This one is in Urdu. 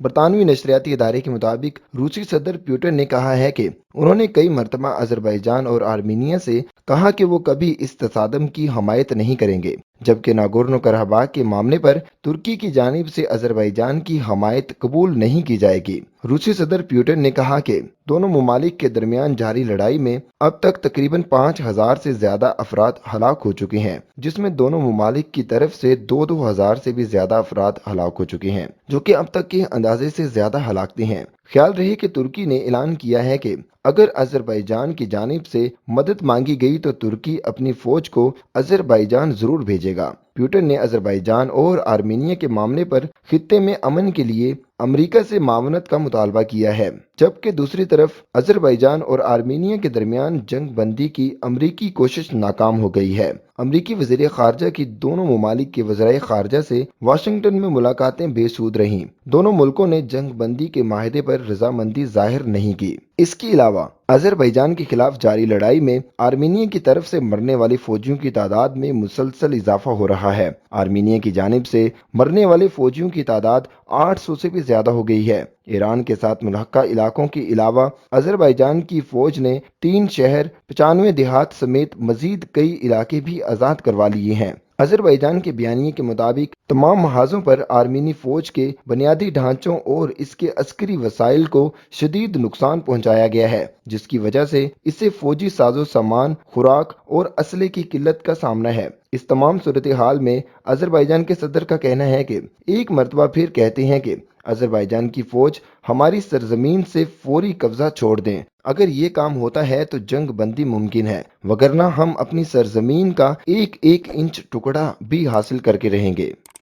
برطانوی نشریاتی ادارے کے مطابق روسی صدر پیوٹن نے کہا ہے کہ انہوں نے کئی مرتبہ آذربائیجان اور آرمینیا سے کہا کہ وہ کبھی اس تصادم کی حمایت نہیں کریں گے، جبکہ ناگورنو کراباخ کے معاملے پر ترکی کی جانب سے آذربائیجان کی حمایت قبول نہیں کی جائے گی۔ روسی صدر پیوٹن نے کہا کہ دونوں ممالک کے درمیان جاری لڑائی میں اب تک تقریباً 5,000 سے زیادہ افراد ہلاک ہو چکے ہیں، جس میں دونوں ممالک کی طرف سے 2,000 سے بھی زیادہ افراد ہلاک ہو چکے ہیں، جو کہ اب تک کے اندازے سے زیادہ ہلاکتیں ہیں۔ خیال رہے کہ ترکی نے اعلان کیا ہے کہ اگر آذربائیجان کی جانب سے مدد مانگی گئی تو ترکی اپنی فوج کو آذربائیجان ضرور بھیجے گا۔ پیوٹن نے آذربائیجان اور آرمینیا کے معاملے پر خطے میں امن کے لیے امریکہ سے معاونت کا مطالبہ کیا ہے، جبکہ دوسری طرف آذربائیجان اور آرمینیا کے درمیان جنگ بندی کی امریکی کوشش ناکام ہو گئی ہے۔ امریکی وزیر خارجہ کی دونوں ممالک کے وزرائے خارجہ سے واشنگٹن میں ملاقاتیں بے سود رہیں۔ دونوں ملکوں نے جنگ بندی کے معاہدے پر رضامندی ظاہر نہیں کی۔ اس کے علاوہ آذربائیجان کے خلاف جاری لڑائی میں آرمینیا کی طرف سے مرنے والے فوجیوں کی تعداد میں مسلسل اضافہ ہو رہا ہے۔ آرمینیا کی جانب سے مرنے والے فوجیوں کی تعداد 800 سے بھی زیادہ ہو گئی ہے۔ ایران کے ساتھ ملحقہ علاقوں کے علاوہ آذربائیجان کی فوج نے 3 شہر، 95 دیہات سمیت مزید کئی علاقے بھی آزاد کروا لیے ہیں۔ آذربائیجان کے بیانیے کے مطابق تمام محاذوں پر آرمینی فوج کے بنیادی ڈھانچوں اور اس کے عسکری وسائل کو شدید نقصان پہنچایا گیا ہے، جس کی وجہ سے اسے فوجی ساز و سامان، خوراک اور اسلحے کی قلت کا سامنا ہے۔ اس تمام صورتحال میں آذربائیجان کے صدر کا کہنا ہے کہ ایک مرتبہ پھر کہتے ہیں کہ آذربائیجان کی فوج ہماری سرزمین سے فوری قبضہ چھوڑ دیں۔ اگر یہ کام ہوتا ہے تو جنگ بندی ممکن ہے، وگرنہ ہم اپنی سرزمین کا ایک ایک انچ ٹکڑا بھی حاصل کر کے رہیں گے۔